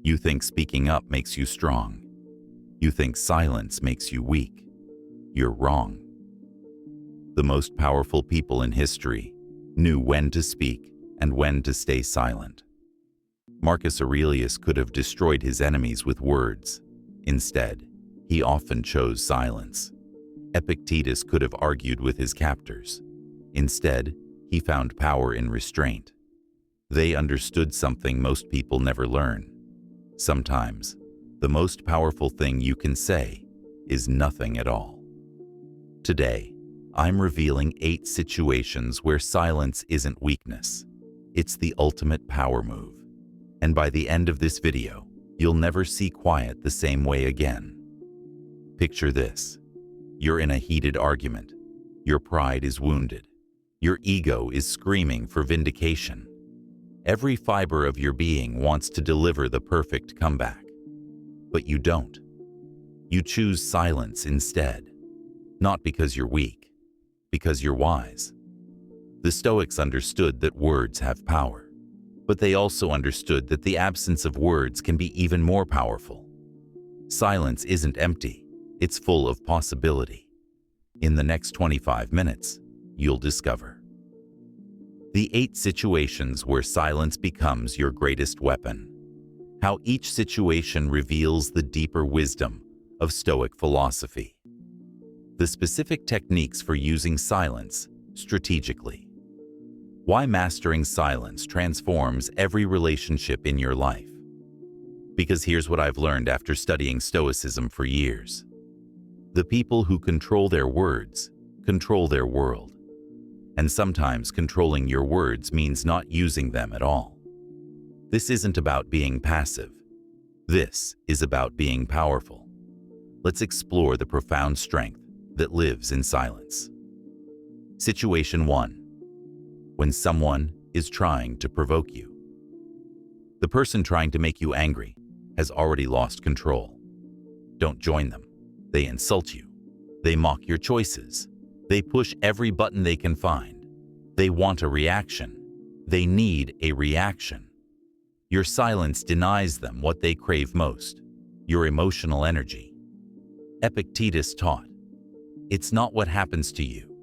You think speaking up makes you strong. You think silence makes you weak. You're wrong. The most powerful people in history knew when to speak and when to stay silent. Marcus Aurelius could have destroyed his enemies with words. Instead, he often chose silence. Epictetus could have argued with his captors. Instead, he found power in restraint. They understood something most people never learn. Sometimes, the most powerful thing you can say is nothing at all. Today, I'm revealing 8 situations where silence isn't weakness. It's the ultimate power move. And by the end of this video, you'll never see quiet the same way again. Picture this. You're in a heated argument. Your pride is wounded. Your ego is screaming for vindication. Every fiber of your being wants to deliver the perfect comeback. But you don't. You choose silence instead. Not because you're weak, because you're wise. The Stoics understood that words have power, but they also understood that the absence of words can be even more powerful. Silence isn't empty, it's full of possibility. In the next 25 minutes, you'll discover the 8 situations where silence becomes your greatest weapon. How each situation reveals the deeper wisdom of Stoic philosophy. The specific techniques for using silence strategically. Why mastering silence transforms every relationship in your life. Because here's what I've learned after studying Stoicism for years. The people who control their words control their world. And sometimes controlling your words means not using them at all. This isn't about being passive. This is about being powerful. Let's explore the profound strength that lives in silence. Situation 1. When someone is trying to provoke you. The person trying to make you angry has already lost control. Don't join them. They insult you. They mock your choices. They push every button they can find. They want a reaction. They need a reaction. Your silence denies them what they crave most, your emotional energy. Epictetus taught, it's not what happens to you,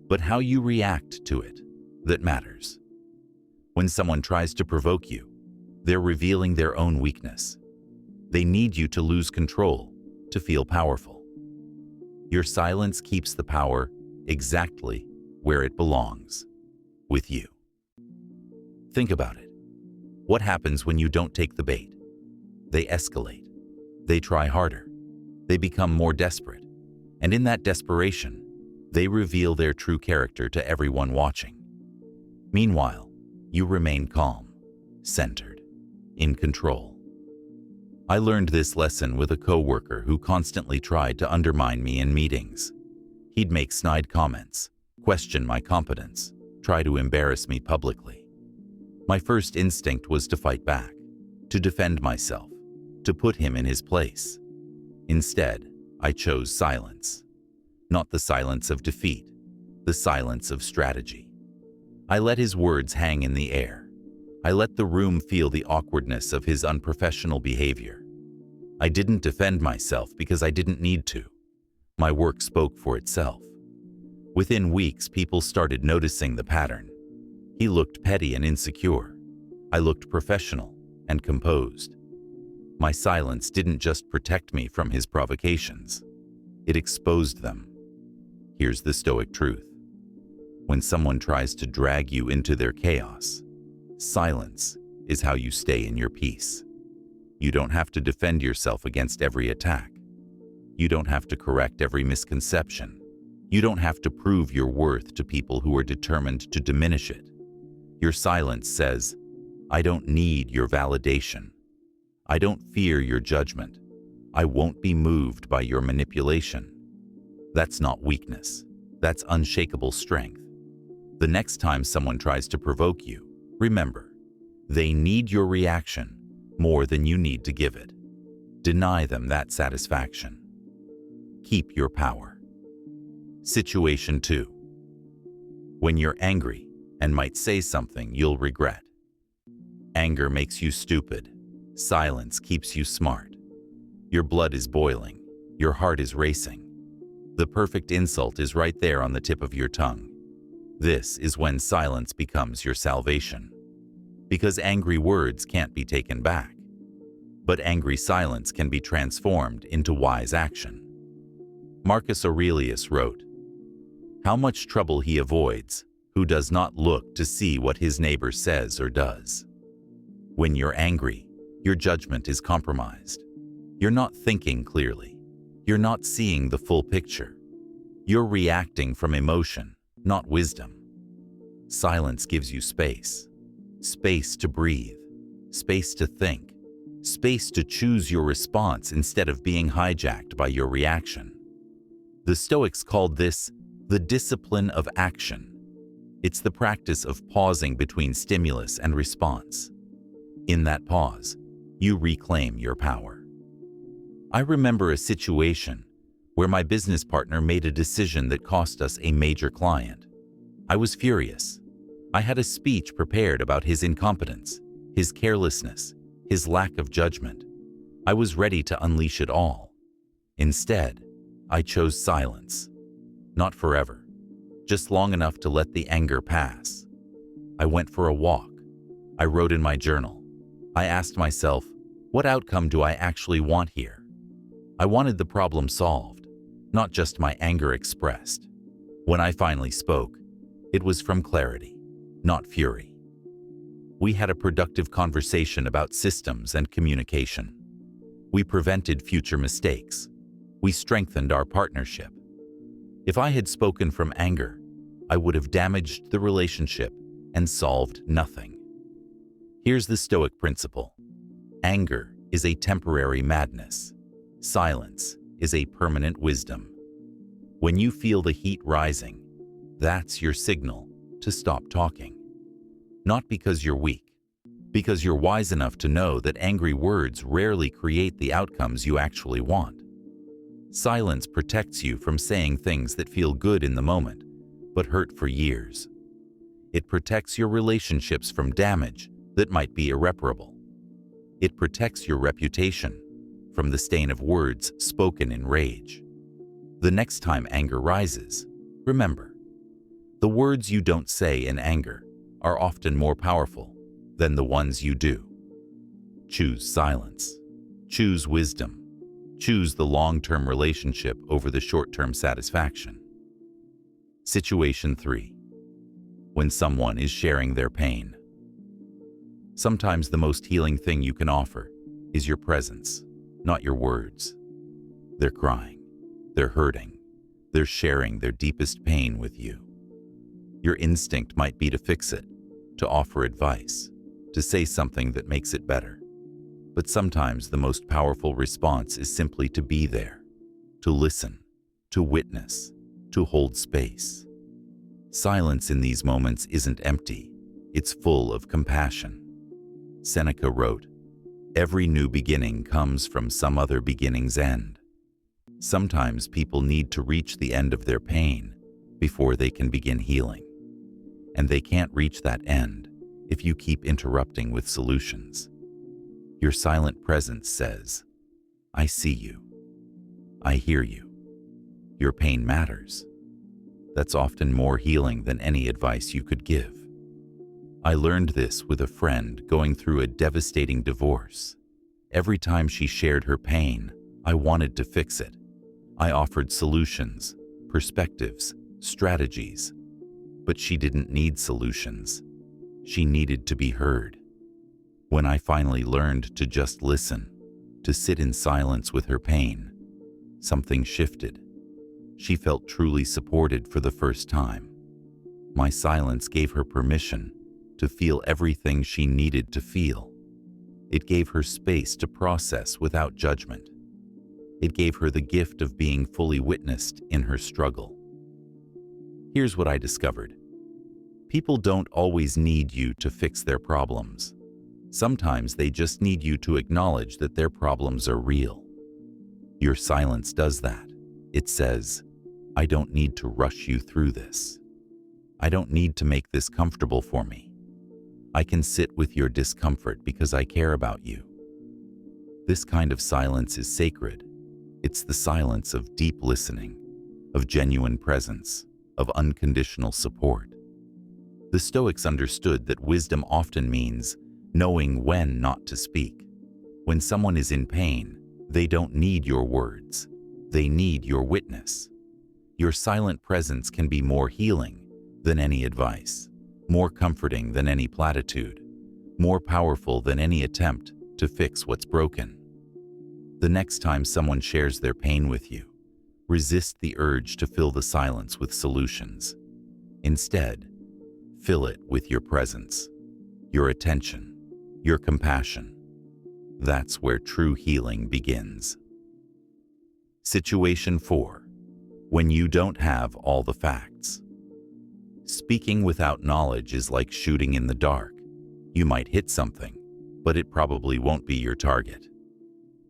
but how you react to it that matters. When someone tries to provoke you, they're revealing their own weakness. They need you to lose control to feel powerful. Your silence keeps the power exactly where it belongs, with you. Think about it. What happens when you don't take the bait? They escalate. They try harder. They become more desperate. And in that desperation, they reveal their true character to everyone watching. Meanwhile, you remain calm, centered, in control. I learned this lesson with a coworker who constantly tried to undermine me in meetings. He'd make snide comments, question my competence, try to embarrass me publicly. My first instinct was to fight back, to defend myself, to put him in his place. Instead, I chose silence. Not the silence of defeat, the silence of strategy. I let his words hang in the air. I let the room feel the awkwardness of his unprofessional behavior. I didn't defend myself because I didn't need to. My work spoke for itself. Within weeks, people started noticing the pattern. He looked petty and insecure. I looked professional and composed. My silence didn't just protect me from his provocations. It exposed them. Here's the Stoic truth. When someone tries to drag you into their chaos, silence is how you stay in your peace. You don't have to defend yourself against every attack. You don't have to correct every misconception. You don't have to prove your worth to people who are determined to diminish it. Your silence says, I don't need your validation. I don't fear your judgment. I won't be moved by your manipulation. That's not weakness. That's unshakable strength. The next time someone tries to provoke you, remember, they need your reaction more than you need to give it. Deny them that satisfaction. Keep your power. Situation 2. When you're angry and might say something you'll regret. Anger makes you stupid. Silence keeps you smart. Your blood is boiling. Your heart is racing. The perfect insult is right there on the tip of your tongue. This is when silence becomes your salvation. Because angry words can't be taken back. But angry silence can be transformed into wise action. Marcus Aurelius wrote, "How much trouble he avoids who does not look to see what his neighbor says or does." When you're angry, your judgment is compromised. You're not thinking clearly. You're not seeing the full picture. You're reacting from emotion, not wisdom. Silence gives you space. Space to breathe. Space to think. Space to choose your response instead of being hijacked by your reaction. The Stoics called this the discipline of action. It's the practice of pausing between stimulus and response. In that pause, you reclaim your power. I remember a situation where my business partner made a decision that cost us a major client. I was furious. I had a speech prepared about his incompetence, his carelessness, his lack of judgment. I was ready to unleash it all. Instead, I chose silence. Not forever, just long enough to let the anger pass. I went for a walk. I wrote in my journal. I asked myself, what outcome do I actually want here? I wanted the problem solved, not just my anger expressed. When I finally spoke, it was from clarity, not fury. We had a productive conversation about systems and communication. We prevented future mistakes. We strengthened our partnership. If I had spoken from anger, I would have damaged the relationship and solved nothing. Here's the Stoic principle. Anger is a temporary madness. Silence is a permanent wisdom. When you feel the heat rising, that's your signal to stop talking. Not because you're weak, because you're wise enough to know that angry words rarely create the outcomes you actually want. Silence protects you from saying things that feel good in the moment, but hurt for years. It protects your relationships from damage that might be irreparable. It protects your reputation from the stain of words spoken in rage. The next time anger rises, remember, the words you don't say in anger are often more powerful than the ones you do. Choose silence. Choose wisdom. Choose the long-term relationship over the short-term satisfaction. Situation 3. When someone is sharing their pain. Sometimes the most healing thing you can offer is your presence, not your words. They're crying. They're hurting. They're sharing their deepest pain with you. Your instinct might be to fix it, to offer advice, to say something that makes it better. But sometimes the most powerful response is simply to be there, to listen, to witness, to hold space. Silence in these moments isn't empty, it's full of compassion. Seneca wrote, "Every new beginning comes from some other beginning's end." Sometimes people need to reach the end of their pain before they can begin healing. And they can't reach that end if you keep interrupting with solutions. Your silent presence says, "I see you. I hear you. Your pain matters." That's often more healing than any advice you could give. I learned this with a friend going through a devastating divorce. Every time she shared her pain, I wanted to fix it. I offered solutions, perspectives, strategies. But she didn't need solutions. She needed to be heard. When I finally learned to just listen, to sit in silence with her pain, something shifted. She felt truly supported for the first time. My silence gave her permission to feel everything she needed to feel. It gave her space to process without judgment. It gave her the gift of being fully witnessed in her struggle. Here's what I discovered. People don't always need you to fix their problems. Sometimes they just need you to acknowledge that their problems are real. Your silence does that. It says, "I don't need to rush you through this. I don't need to make this comfortable for me. I can sit with your discomfort because I care about you. This kind of silence is sacred. It's the silence of deep listening, of genuine presence, of unconditional support. The Stoics understood that wisdom often means knowing when not to speak. When someone is in pain, they don't need your words. They need your witness. Your silent presence can be more healing than any advice, more comforting than any platitude, more powerful than any attempt to fix what's broken. The next time someone shares their pain with you, resist the urge to fill the silence with solutions. Instead, fill it with your presence, your attention, your compassion. That's where true healing begins. Situation 4. When you don't have all the facts. Speaking without knowledge is like shooting in the dark. You might hit something, but it probably won't be your target.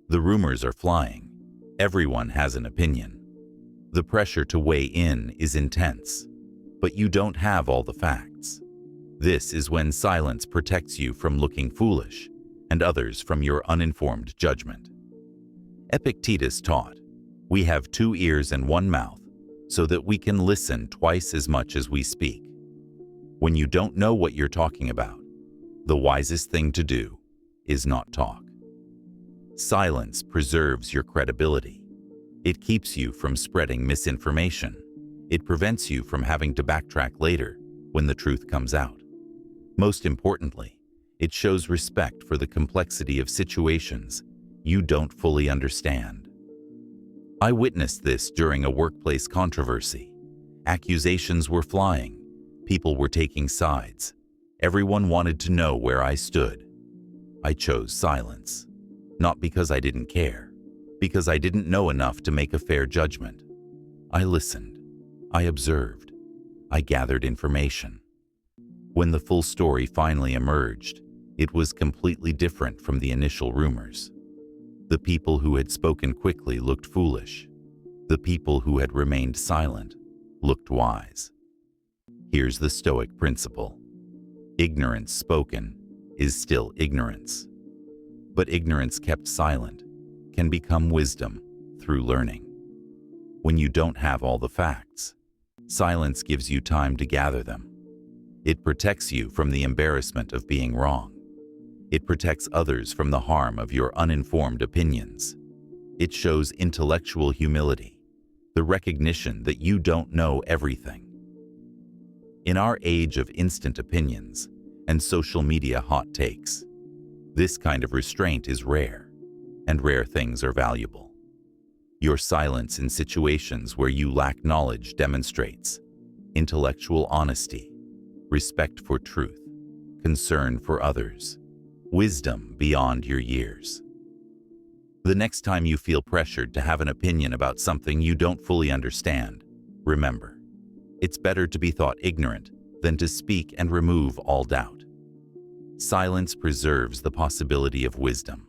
The rumors are flying. Everyone has an opinion. The pressure to weigh in is intense, but you don't have all the facts. This is when silence protects you from looking foolish and others from your uninformed judgment. Epictetus taught, "We have 2 ears and 1 mouth, so that we can listen twice as much as we speak." When you don't know what you're talking about, the wisest thing to do is not talk. Silence preserves your credibility. It keeps you from spreading misinformation. It prevents you from having to backtrack later when the truth comes out. Most importantly, it shows respect for the complexity of situations you don't fully understand. I witnessed this during a workplace controversy. Accusations were flying. People were taking sides. Everyone wanted to know where I stood. I chose silence. Not because I didn't care, because I didn't know enough to make a fair judgment. I listened. I observed. I gathered information. When the full story finally emerged, it was completely different from the initial rumors. The people who had spoken quickly looked foolish. The people who had remained silent looked wise. Here's the Stoic principle. Ignorance spoken is still ignorance. But ignorance kept silent can become wisdom through learning. When you don't have all the facts, silence gives you time to gather them. It protects you from the embarrassment of being wrong. It protects others from the harm of your uninformed opinions. It shows intellectual humility, the recognition that you don't know everything. In our age of instant opinions and social media hot takes, this kind of restraint is rare, and rare things are valuable. Your silence in situations where you lack knowledge demonstrates intellectual honesty, respect for truth, concern for others, wisdom beyond your years. The next time you feel pressured to have an opinion about something you don't fully understand, remember, it's better to be thought ignorant than to speak and remove all doubt. Silence preserves the possibility of wisdom.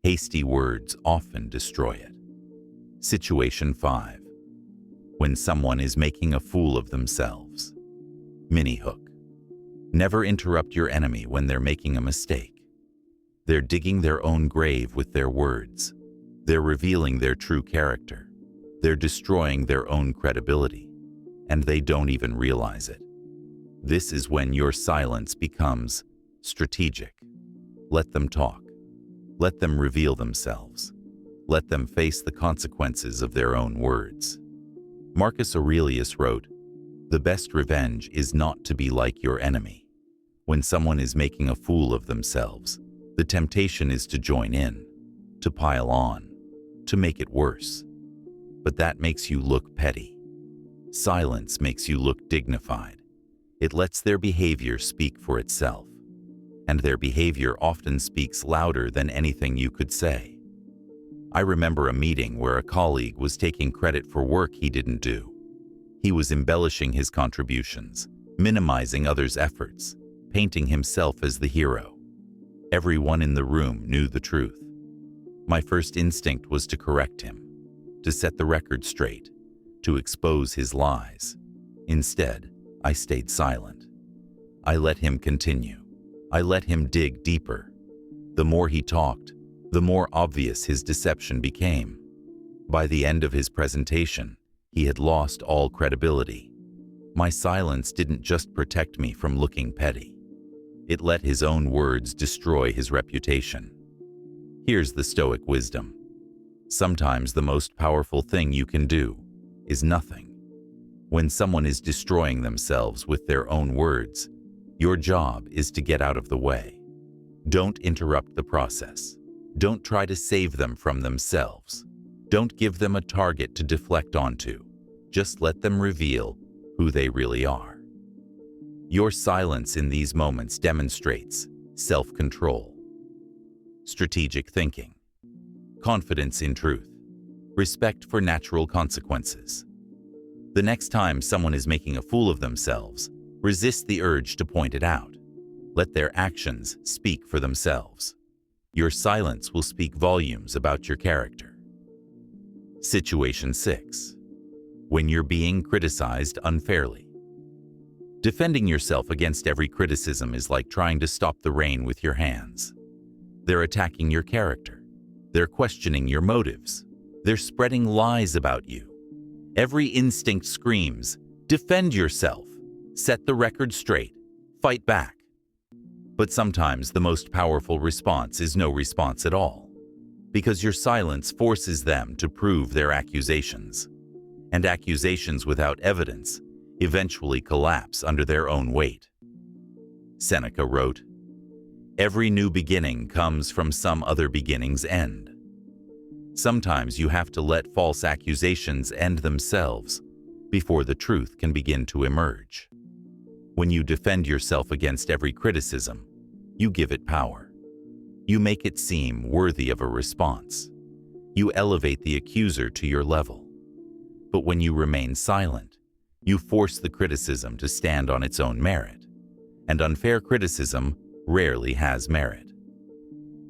Hasty words often destroy it. Situation 5. When someone is making a fool of themselves. Mini hook. Never interrupt your enemy when they're making a mistake. They're digging their own grave with their words. They're revealing their true character. They're destroying their own credibility, and they don't even realize it. This is when your silence becomes strategic. Let them talk. Let them reveal themselves. Let them face the consequences of their own words. Marcus Aurelius wrote, "The best revenge is not to be like your enemy." When someone is making a fool of themselves, the temptation is to join in, to pile on, to make it worse. But that makes you look petty. Silence makes you look dignified. It lets their behavior speak for itself. And their behavior often speaks louder than anything you could say. I remember a meeting where a colleague was taking credit for work he didn't do. He was embellishing his contributions, minimizing others' efforts, painting himself as the hero. Everyone in the room knew the truth. My first instinct was to correct him, to set the record straight, to expose his lies. Instead, I stayed silent. I let him continue. I let him dig deeper. The more he talked, the more obvious his deception became. By the end of his presentation, he had lost all credibility. My silence didn't just protect me from looking petty. It let his own words destroy his reputation. Here's the Stoic wisdom. Sometimes the most powerful thing you can do is nothing. When someone is destroying themselves with their own words, your job is to get out of the way. Don't interrupt the process. Don't try to save them from themselves. Don't give them a target to deflect onto. Just let them reveal who they really are. Your silence in these moments demonstrates self-control, strategic thinking, confidence in truth, respect for natural consequences. The next time someone is making a fool of themselves, resist the urge to point it out. Let their actions speak for themselves. Your silence will speak volumes about your character. Situation 6. When you're being criticized unfairly. Defending yourself against every criticism is like trying to stop the rain with your hands. They're attacking your character. They're questioning your motives. They're spreading lies about you. Every instinct screams, defend yourself, set the record straight, fight back. But sometimes the most powerful response is no response at all, because your silence forces them to prove their accusations. And accusations without evidence eventually collapse under their own weight. Seneca wrote, "Every new beginning comes from some other beginning's end." Sometimes you have to let false accusations end themselves before the truth can begin to emerge. When you defend yourself against every criticism, you give it power. You make it seem worthy of a response. You elevate the accuser to your level. But when you remain silent, you force the criticism to stand on its own merit. And unfair criticism rarely has merit.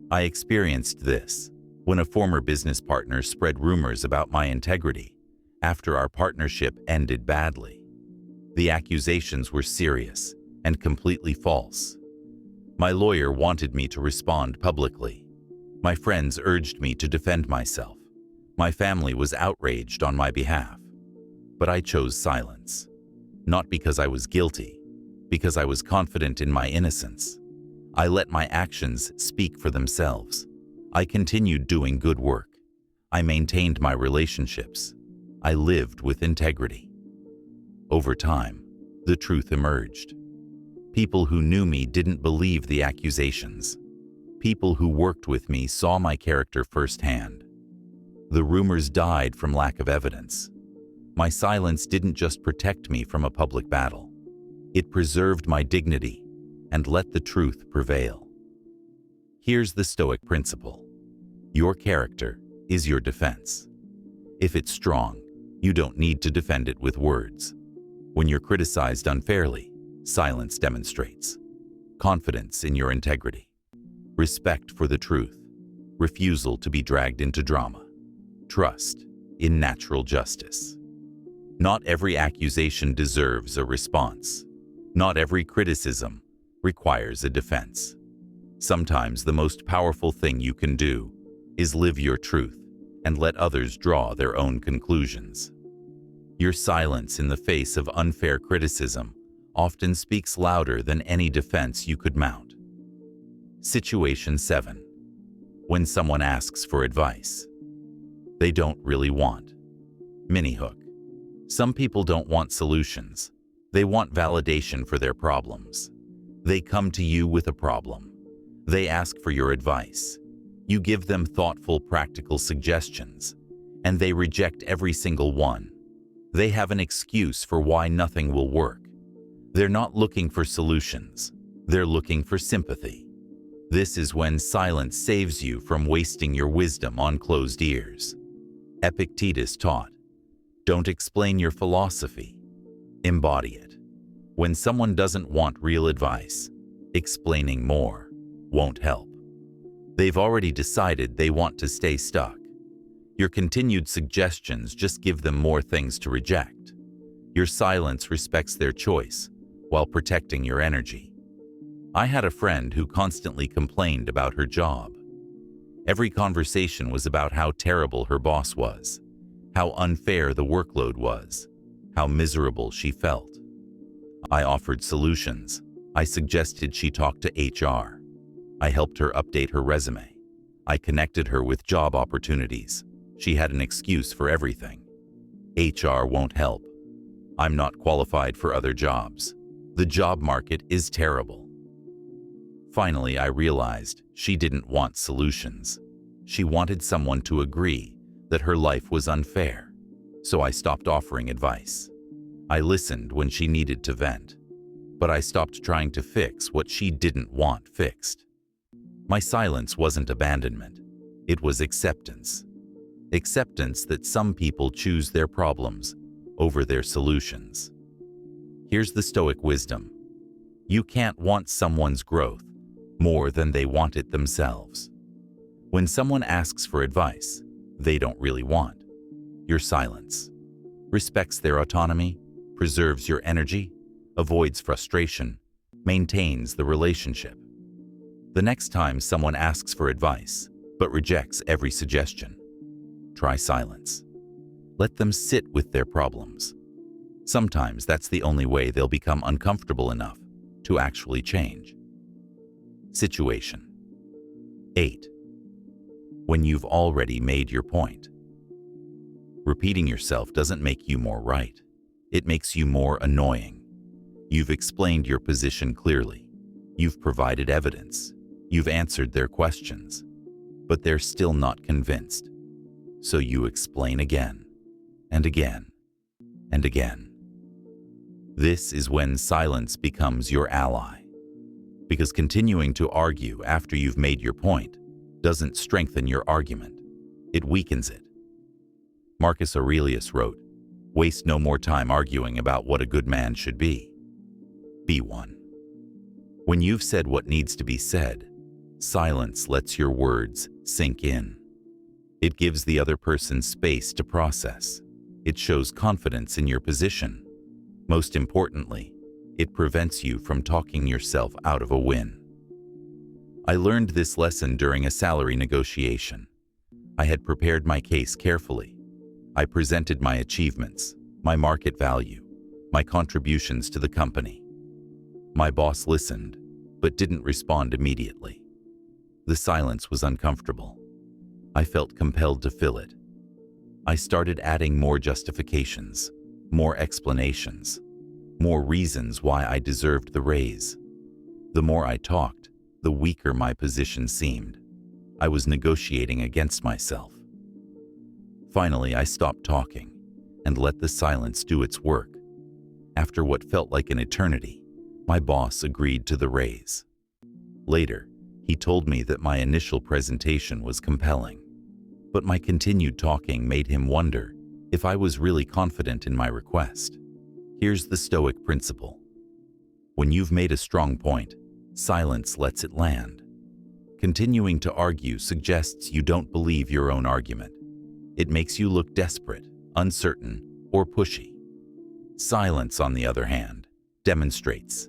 I experienced this when a former business partner spread rumors about my integrity after our partnership ended badly. The accusations were serious and completely false. My lawyer wanted me to respond publicly. My friends urged me to defend myself. My family was outraged on my behalf. But I chose silence, not because I was guilty, because I was confident in my innocence. I let my actions speak for themselves. I continued doing good work. I maintained my relationships. I lived with integrity. Over time, the truth emerged. People who knew me didn't believe the accusations. People who worked with me saw my character firsthand. The rumors died from lack of evidence. My silence didn't just protect me from a public battle. It preserved my dignity and let the truth prevail. Here's the Stoic principle. Your character is your defense. If it's strong, you don't need to defend it with words. When you're criticized unfairly, silence demonstrates confidence in your integrity, respect for the truth, refusal to be dragged into drama, trust in natural justice. Not every accusation deserves a response. Not every criticism requires a defense. Sometimes the most powerful thing you can do is live your truth and let others draw their own conclusions. Your silence in the face of unfair criticism often speaks louder than any defense you could mount. Situation 7. When someone asks for advice they don't really want. Mini hook. Some people don't want solutions. They want validation for their problems. They come to you with a problem. They ask for your advice. You give them thoughtful, practical suggestions, and they reject every single one. They have an excuse for why nothing will work. They're not looking for solutions. They're looking for sympathy. This is when silence saves you from wasting your wisdom on closed ears. Epictetus taught, "Don't explain your philosophy. Embody it." When someone doesn't want real advice, explaining more won't help. They've already decided they want to stay stuck. Your continued suggestions just give them more things to reject. Your silence respects their choice while protecting your energy. I had a friend who constantly complained about her job. Every conversation was about how terrible her boss was, how unfair the workload was, how miserable she felt. I offered solutions. I suggested she talk to HR. I helped her update her resume. I connected her with job opportunities. She had an excuse for everything. HR won't help. I'm not qualified for other jobs. The job market is terrible. Finally, I realized she didn't want solutions. She wanted someone to agree that her life was unfair. So I stopped offering advice. I listened when she needed to vent, but I stopped trying to fix what she didn't want fixed. My silence wasn't abandonment. It was acceptance. Acceptance that some people choose their problems over their solutions. Here's the Stoic wisdom. You can't want someone's growth more than they want it themselves. When someone asks for advice, they don't really want your silence. Respects their autonomy, preserves your energy, avoids frustration, maintains the relationship. The next time someone asks for advice, but rejects every suggestion, try silence. Let them sit with their problems. Sometimes that's the only way they'll become uncomfortable enough to actually change. Situation 8. When you've already made your point. Repeating yourself doesn't make you more right. It makes you more annoying. You've explained your position clearly. You've provided evidence. You've answered their questions. But they're still not convinced. So you explain again, and again, and again. This is when silence becomes your ally. Because continuing to argue after you've made your point doesn't strengthen your argument. It weakens it. Marcus Aurelius wrote, "Waste no more time arguing about what a good man should be. Be one." When you've said what needs to be said, silence lets your words sink in. It gives the other person space to process. It shows confidence in your position. Most importantly, it prevents you from talking yourself out of a win. I learned this lesson during a salary negotiation. I had prepared my case carefully. I presented my achievements, my market value, my contributions to the company. My boss listened, but didn't respond immediately. The silence was uncomfortable. I felt compelled to fill it. I started adding more justifications, more explanations, more reasons why I deserved the raise. The more I talked, the weaker my position seemed. I was negotiating against myself. Finally, I stopped talking and let the silence do its work. After what felt like an eternity, my boss agreed to the raise. Later, he told me that my initial presentation was compelling, but my continued talking made him wonder if I was really confident in my request. Here's the Stoic principle. When you've made a strong point, silence lets it land. Continuing to argue suggests you don't believe your own argument. It makes you look desperate, uncertain, or pushy. Silence, on the other hand, demonstrates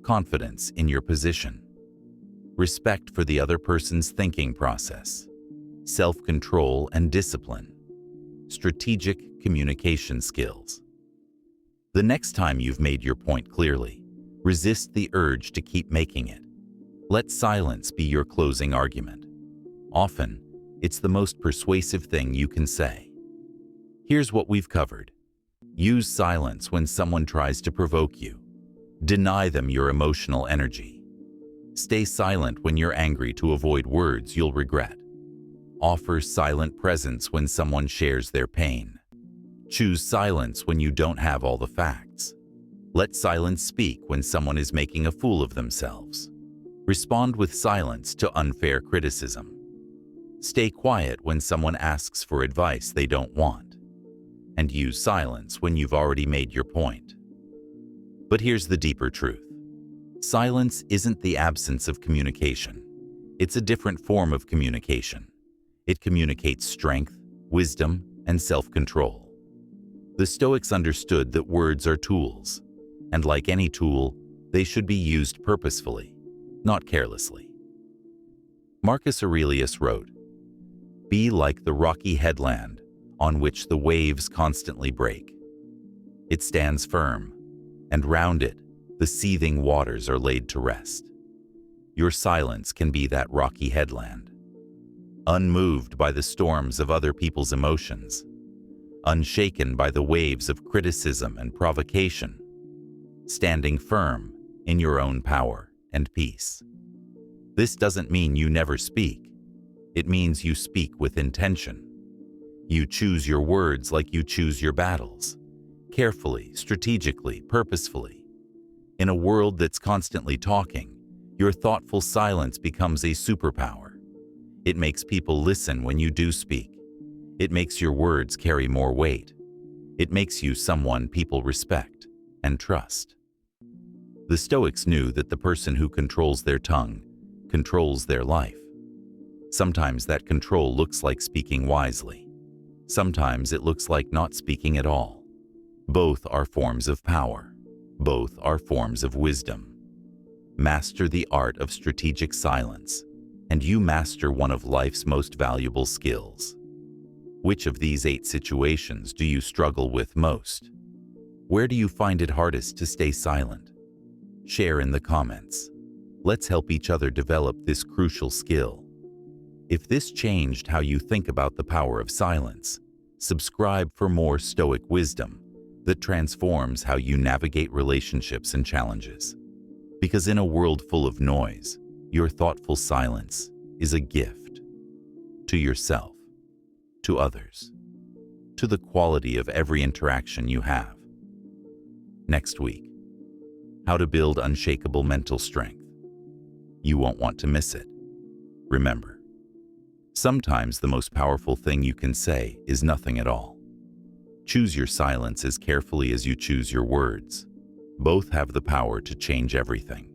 confidence in your position, respect for the other person's thinking process, self-control and discipline, strategic communication skills. The next time you've made your point clearly, resist the urge to keep making it. Let silence be your closing argument. Often, it's the most persuasive thing you can say. Here's what we've covered. Use silence when someone tries to provoke you. Deny them your emotional energy. Stay silent when you're angry to avoid words you'll regret. Offer silent presence when someone shares their pain. Choose silence when you don't have all the facts. Let silence speak when someone is making a fool of themselves. Respond with silence to unfair criticism. Stay quiet when someone asks for advice they don't want. And use silence when you've already made your point. But here's the deeper truth. Silence isn't the absence of communication. It's a different form of communication. It communicates strength, wisdom, and self-control. The Stoics understood that words are tools, and like any tool, they should be used purposefully, not carelessly. Marcus Aurelius wrote, Be like the rocky headland on which the waves constantly break. It stands firm, and round it, the seething waters are laid to rest. Your silence can be that rocky headland, unmoved by the storms of other people's emotions, unshaken by the waves of criticism and provocation, standing firm in your own power and peace. This doesn't mean you never speak. It means you speak with intention. You choose your words like you choose your battles, carefully, strategically, purposefully. In a world that's constantly talking, your thoughtful silence becomes a superpower. It makes people listen when you do speak. It makes your words carry more weight. It makes you someone people respect and trust. The Stoics knew that the person who controls their tongue controls their life. Sometimes that control looks like speaking wisely. Sometimes it looks like not speaking at all. Both are forms of power. Both are forms of wisdom. Master the art of strategic silence, and you master one of life's most valuable skills. Which of these 8 situations do you struggle with most? Where do you find it hardest to stay silent? Share in the comments. Let's help each other develop this crucial skill. If this changed how you think about the power of silence, subscribe for more Stoic wisdom that transforms how you navigate relationships and challenges. Because in a world full of noise, your thoughtful silence is a gift to yourself, to others, to the quality of every interaction you have. Next week, how to build unshakable mental strength. You won't want to miss it. Remember, sometimes the most powerful thing you can say is nothing at all. Choose your silence as carefully as you choose your words. Both have the power to change everything.